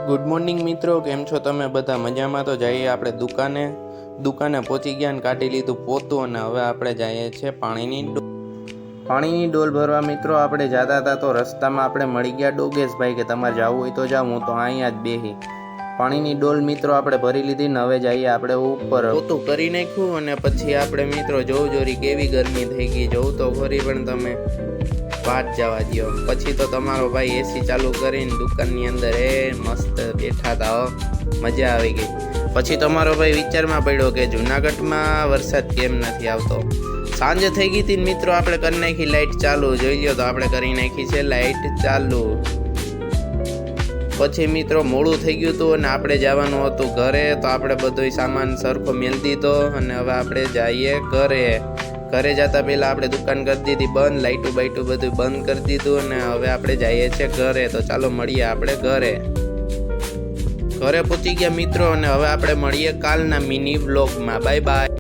Good morning મિત્રો, કેમ છો તમે બધા? મજામાં? તો જઈએ આપણે દુકાને પહોંચી ગયા અને કાઢી લીધું પોતું અને હવે આપણે જઈએ છીએ પાણીની ડોલ ભરવા. મિત્રો આપણે જતા હતા તો રસ્તામાં આપણે મળી ગયા ડોગેશભાઈ કે તમારે જવું હોય તો જાઓ, હું તો અહીંયા જ બેહી પાણીની ડોલ મિત્રો આપણે ભરી લીધી ને હવે જઈએ આપણે ઉપર. પોતું કરી નાખ્યું અને પછી આપણે મિત્રો જોવું જોરી કેવી ગરમી થઈ ગઈ, જોવું તો ખરી પણ તમે વાત જવા દો. પછી તો તમારો ભાઈ એસી ચાલુ કરીને દુકાનની અંદર મસ્ત બેઠા હતા, મજા આવી ગઈ. પછી તમારો ભાઈ વિચારમાં પડ્યો કે જુનાગઢમાં વરસાદ કેમ નથી આવતો. સાંજે થઈ ગઈ હતી મિત્રો, આપણે કરી નાખી લાઇટ ચાલુ. જોઈ લો તો આપણે કરી નાખી છે લાઇટ ચાલુ. પછી મિત્રો મોડું થઈ ગયું હતું અને આપણે જવાનું હતું ઘરે, તો આપણે બધો સામાન સરખો મેળ દીધો અને હવે આપણે જઈએ ઘરે જતા પહેલા આપણે દુકાન કરી દીધી બંધ, લાઇટું બાઇટું બધું બંધ કરી દીધું અને હવે આપણે જઈએ છીએ ઘરે. તો ચાલો મળીએ આપણે ઘરે પહોંચી ગયા મિત્રો અને હવે આપણે મળીએ કાલના મિની વ્લોગમાં. Bye bye.